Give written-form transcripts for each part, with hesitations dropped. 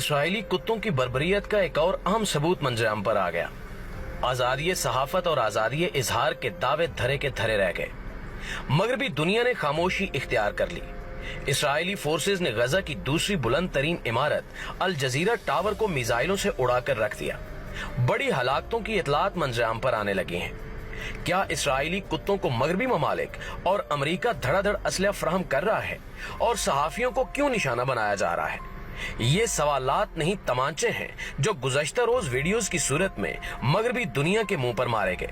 Israeli कुत्तों की बर्बरियत का एक और अहम सबूत मंजराम पर आ गया। आजादी सहाफत और आजादी इजहार के दावे धरे के धरे रह गए। मगरबी दुनिया ने खामोशी इख्तियार कर ली। इसराइली फोर्सेज ने गजा की दूसरी बुलंद तरीन इमारत अल जजीरा टावर को मिसाइलों से उड़ाकर रख दिया। बड़ी हलाकतों की इतलात मंजराम पर आने लगी हैं। क्या इसराइली कुत्तों को मगरबी ममालिक और अमेरिका धड़ाधड़ असलहा फराहम कर रहा है और सहाफियों को क्यों निशाना बनाया जा रहा है? ये सवालात नहीं तमांचे हैं जो गुज़श्ता रोज वीडियोस की सूरत में मगरबी दुनिया के मुंह पर मारे गए।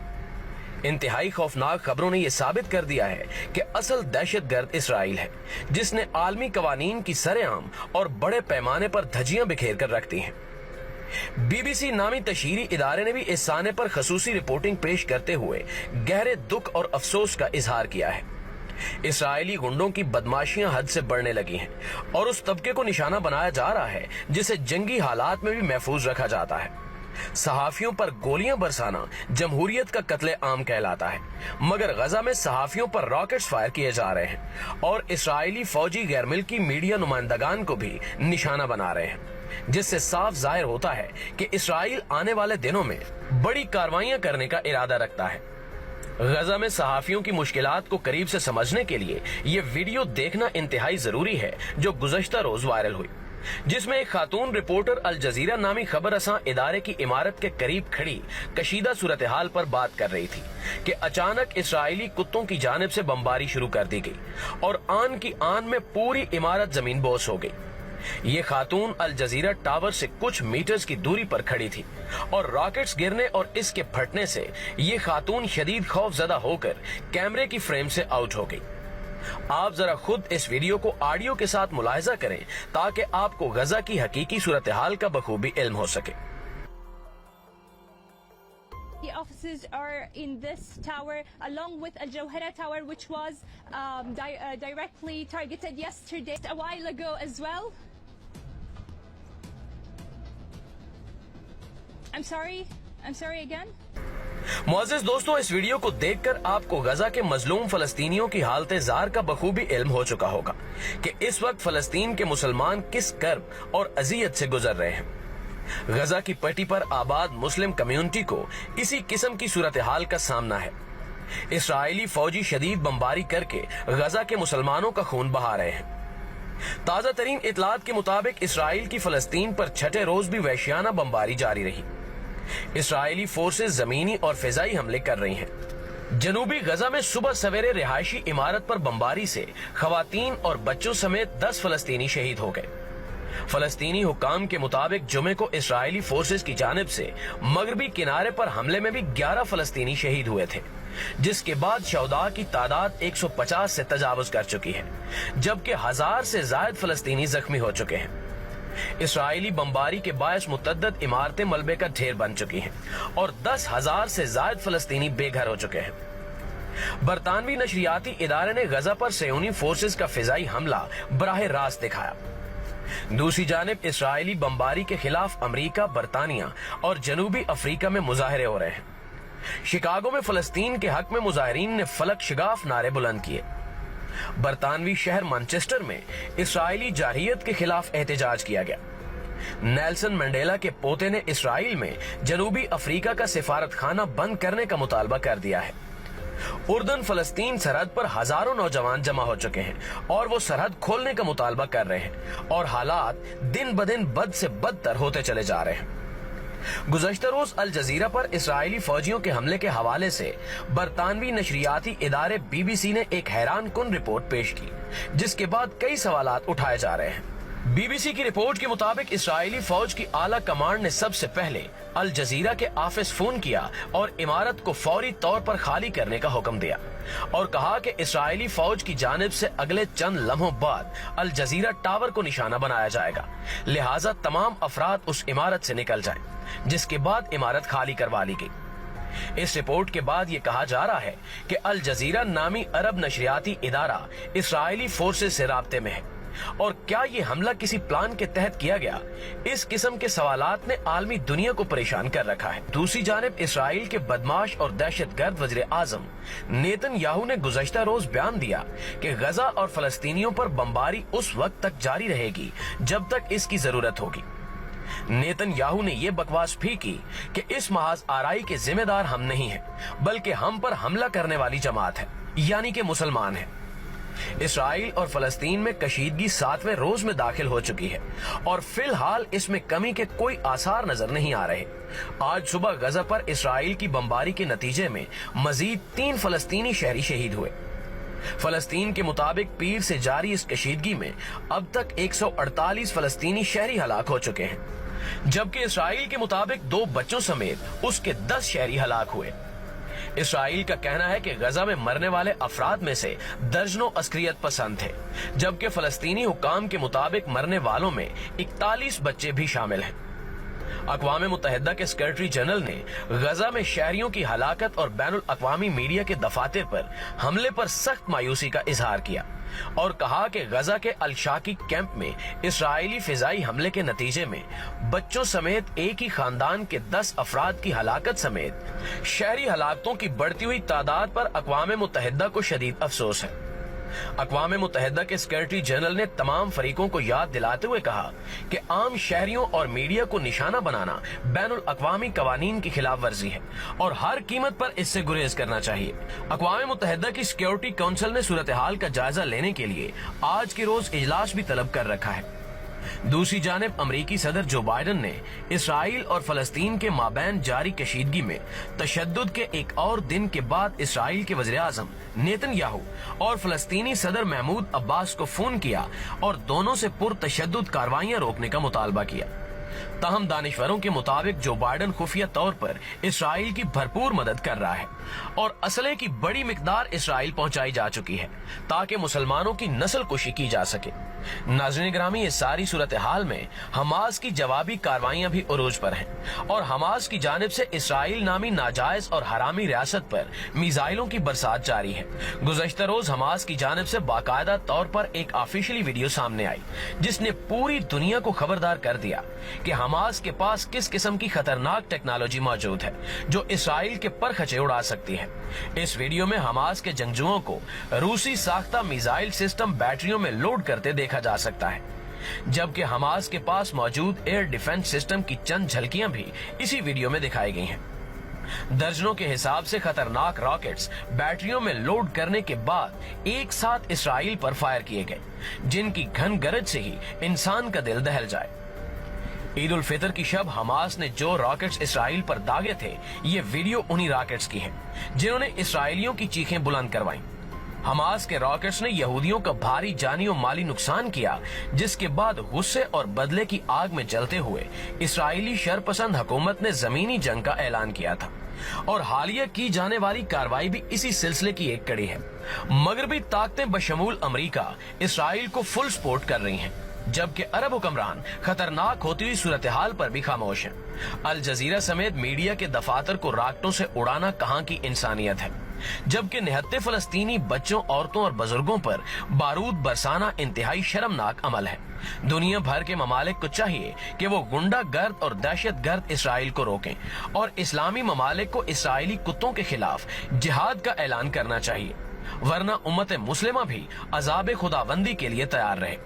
इंतहाई खौफनाक खबरों ने यह साबित कर दिया है कि असल दहशतगर्द इसराइल है, जिसने आलमी कवानीन की सरेआम और बड़े पैमाने पर धज्जियां बिखेर कर रख दी हैं। BBC नामी तशहीरी इदारे ने भी इस साने पर खसूसी रिपोर्टिंग पेश करते हुए गहरे दुख और अफसोस का इजहार किया है। इसराइली गुंडों की बदमाशियां हद से बढ़ने लगी हैं और उस तबके को निशाना बनाया जा रहा है जिसे जंगी हालात में भी महफूज रखा जाता है। सहाफियों पर गोलियां बरसाना जमहूरियत का कत्ले आम कहलाता है, मगर गजा में सहाफियों पर रॉकेट्स फायर किए जा रहे हैं और इसराइली फौजी गैर मिल्की मीडिया नुमाइंदगान को भी निशाना बना रहे हैं, जिससे साफ जाहिर होता है कि इसराइल आने वाले दिनों में बड़ी कार्रवाइयां करने का इरादा रखता है। गजा में सहाफियों की मुश्किलात को करीब से समझने के लिए ये वीडियो देखना इंतहाई जरूरी है, जो गुज़श्ता रोज वायरल हुई, जिसमें एक खातून रिपोर्टर अल जजीरा नामी खबर रसां इदारे की इमारत के करीब खड़ी कशीदा सूरत हाल पर बात कर रही थी कि अचानक इसराइली कुत्तों की जानिब से बमबारी शुरू कर दी गई और आन की आन में पूरी इमारत जमीन बोस हो गई। ये खातून अल जजीरा टावर से कुछ मीटर्स की दूरी पर खड़ी थी और रॉकेट्स गिरने और इसके फटने से ये खातून शदीद खौफजदा होकर कैमरे की फ्रेम से आउट हो गई। आप जरा खुद इस वीडियो को ऑडियो के साथ मुलाहिजा करें ताकि आपको गजा की हकीकी सूरत हाल का बखूबी इल्म हो सके। The offices are in this tower, along with Al Jawhara Tower, which was directly targeted yesterday, a while ago as well. I'm sorry again. मुअज़्ज़िज़ दोस्तों, इस वीडियो को देखकर आपको गजा के मजलूम फलस्तीनियों की हालत जार का बखूबी इल्म हो चुका होगा कि इस वक्त फलस्तीन के मुसलमान किस कर्ब और अजियत से गुजर रहे हैं। गजा की पट्टी पर आबाद मुस्लिम कम्युनिटी को इसी किस्म की सूरत हाल का सामना है। इसराइली फौजी शदीद बमबारी करके गजा के मुसलमानों का खून बहा रहे हैं। ताजा तरीन इतलात के मुताबिक इसराइल की फलस्तीन पर छठे रोज भी वहशियाना बमबारी जारी रही। इसराइली फोर्सेज जमीनी और फिजाई हमले कर रही हैं। जनूबी गजा में सुबह सवेरे रिहायशी इमारत पर बमबारी से खवातीन और बच्चों समेत 10 फलस्तीनी शहीद हो गए। फलस्तीनी हुकाम के मुताबिक जुमे को इसराइली फोर्सेज की जानिब से मगरबी किनारे पर हमले में भी 11 फलस्तीनी शहीद हुए थे, जिसके बाद शहदा की तादाद 150 से तजावुज कर चुकी है, जबकि 1000 से ज्यादा फलस्तीनी जख्मी हो चुके हैं। इसराइली बमबारी के बायस मुतद्दद इमारतें मलबे का ढेर बन चुकी हैं और 10,000 से ज्यादा फलस्तीनी बेघर हो चुके हैं। बरतानवी नशरियाती इदारे ने गजा पर सयोनी फोर्सेज का फिजाई हमला बराह रास्त दिखाया। दूसरी जानिब इसराइली बमबारी के खिलाफ अमेरिका, बरतानिया और जनूबी अफ्रीका में मुजाहरे हो रहे हैं। शिकागो में फलस्तीन के हक में मुजाहिरीन ने फलक शिगाफ नारे बुलंद किए। बरतानवी शहर मैनचेस्टर में इसराइली जारहियत के खिलाफ एहतजाज किया गया। नेल्सन मंडेला के पोते ने इसराइल में जनूबी अफ्रीका का सिफारत खाना बंद करने का मुतालबा कर दिया है। उर्दन फलस्तीन सरहद पर हजारों नौजवान जमा हो चुके हैं और वो सरहद खोलने का मुतालबा कर रहे हैं और हालात दिन ब दिन बद से बदतर होते चले जा रहे हैं। गुज़श्ता रोज अल जजीरा पर इसराइली फौजियों के हमले के हवाले से बरतानवी नशरियाती इदारे BBC ने एक हैरान कुन रिपोर्ट पेश की, जिसके बाद कई सवालात उठाए जा रहे हैं। BBC की रिपोर्ट के मुताबिक इसराइली फौज की आला कमांड ने सबसे पहले अल जजीरा के ऑफिस फोन किया और इमारत को फौरी तौर पर खाली करने का हुक्म दिया और कहा कि इसराइली फौज की जानिब से अगले चंद लम्हों बाद अल जजीरा टावर को निशाना बनाया जाएगा, लिहाजा तमाम अफराद उस इमारत से निकल जाएं, जिसके बाद इमारत खाली करवा ली गई। इस रिपोर्ट के बाद ये कहा जा रहा है कि अल जजीरा नामी अरब नशरियाती इदारा इसराइली फोर्सेज से राब्ते में है और क्या ये हमला किसी प्लान के तहत किया गया? इस किस्म के सवालात ने आलमी दुनिया को परेशान कर रखा है। दूसरी जानिब इसराइल के बदमाश और दहशतगर्द वज़ीर आज़म नेतन्याहू ने गुज़श्ता रोज बयान दिया कि गजा और फलस्तीनियों पर बमबारी उस वक्त तक जारी रहेगी जब तक इसकी जरूरत होगी। नेतन याहू ने यह बकवास भी की कि इस महाज आराई के जिम्मेदार हम नहीं हैं, बल्कि हम पर हमला करने वाली जमात है, यानी कि मुसलमान है। इसराइल और फलस्तीन में कशीदगी 7वें रोज में दाखिल हो चुकी है और फिलहाल इसमें कमी के कोई आसार नजर नहीं आ रहे। आज सुबह गजा पर इसराइल की बमबारी के नतीजे में मजीद 3 फलस्तीनी शहरी शहीद हुए। फलस्तीन के मुताबिक पीर से जारी इस कशीदगी में अब तक 148 फलस्तीनी शहरी हलाक हो चुके हैं, जबकि इसराइल के मुताबिक 2 बच्चों समेत उसके 10 शहरी हलाक हुए। इसराइल का कहना है कि गजा में मरने वाले अफराद में से दर्जनों अस्करियत पसंद थे, जबकि फलस्तीनी हुकाम के मुताबिक मरने वालों में 41 बच्चे भी शामिल हैं। अक़वाम मुत्तहिदा के सेक्रेटरी जनरल ने गजा में शहरियों की हलाकत और बैनुल अक़वामी मीडिया के दफातर पर हमले पर सख्त मायूसी का इजहार किया और कहा कि गजा के अल-शाकी कैंप में इसराइली फिजाई हमले के नतीजे में बच्चों समेत एक ही खानदान के 10 अफराद की हलाकत समेत शहरी हलाकतों की बढ़ती हुई तादाद पर अक़वाम मुत्तहिदा को शदीद अफसोस है। अक़वाम मुत्तहिदा के सेक्रेटरी जनरल ने तमाम फरीकों को याद दिलाते हुए कहा कि आम शहरियों और मीडिया को निशाना बनाना बैनुल अक़वामी कवानीन की खिलाफ वर्जी है और हर कीमत पर इससे गुरेज करना चाहिए। अक़वाम मुत्तहिदा की सिक्योरिटी काउंसिल ने सूरत हाल का जायजा लेने के लिए आज के रोज इजलास भी तलब कर रखा है। दूसरी जानिब अमरीकी सदर जो बाइडन ने इसराइल और फलस्तीन के माबैन जारी कशीदगी में तशद्दुद के एक और दिन के बाद इसराइल के वज़ीर आज़म नेतन्याहू और फलस्तीनी सदर महमूद अब्बास को फोन किया और दोनों से पुरतशद्दुद कार्रवाइयां रोकने का मुतालबा किया। ताहम दानिशवरों के मुताबिक जो बाइडन खुफिया तौर पर इसराइल की भरपूर मदद कर रहा है और असले की बड़ी मिकदार इसराइल पहुंचाई जा चुकी है ताकि मुसलमानों की नस्ल कुशी की जा सके। नाज़रीन ग्रामी, इस सारी सूरत हाल में हमास की जवाबी कार्रवाइयां भी उरूज पर हैं और हमास की जानिब से इसराइल नामी नाजायज और हरामी रियासत पर मिसाइलों की बरसात जारी है। गुज़श्ता रोज हमास की जानिब से बाकायदा तौर पर एक ऑफिशियली वीडियो सामने आई जिसने पूरी दुनिया को खबरदार कर दिया कि हमास के पास किस किस्म की खतरनाक टेक्नोलॉजी मौजूद है जो इसराइल के परखचे उड़ा सकती है। इस वीडियो में हमास के जंगजुओं को रूसी साख्ता मिसाइल सिस्टम बैटरियों में लोड करते देखा जा सकता है, जबकि हमास के पास मौजूद एयर डिफेंस सिस्टम की चंद झलकियां भी इसी वीडियो में दिखाई गई हैं। दर्जनों के हिसाब से खतरनाक रॉकेट्स बैटरियों में लोड करने के बाद एक साथ इसराइल पर फायर किए गए, जिनकी घन गरज से ही इंसान का दिल दहल जाए। ईद उल फितर की शब हमास ने जो रॉकेट्स इसराइल पर दागे थे, ये वीडियो उन्हीं रॉकेट्स की है जिन्होंने इसराइलियों की चीखें बुलंद करवाई। हमास के रॉकेट्स ने यहूदियों का भारी जानी और माली नुकसान किया, जिसके बाद गुस्से और बदले की आग में जलते हुए इसराइली शरपसंद हुकूमत ने जमीनी जंग का ऐलान किया था और हालिया की जाने वाली कार्रवाई भी इसी सिलसिले की एक कड़ी है। मगरबी ताकतें बशमूल अमरीका इसराइल को फुल सपोर्ट कर रही हैं, जबकि अरब हुक्मरान खतरनाक होती हुई सूरत हाल पर भी खामोश हैं। अल जजीरा समेत मीडिया के दफातर को राकेटों से उड़ाना कहां की इंसानियत है, जबकि निहत्ते फलस्तीनी बच्चों, औरतों और बुजुर्गों पर बारूद बरसाना इंतहाई शर्मनाक अमल है। दुनिया भर के ममालिक को चाहिए कि वो गुंडा गर्द और दहशत गर्द इसराइल को रोकें और इस्लामी ममालिक को इसराइली कुत्तों के खिलाफ जिहाद का ऐलान करना चाहिए, वरना उम्मत मुस्लिमा भी अजाब खुदाबंदी के लिए तैयार रहे।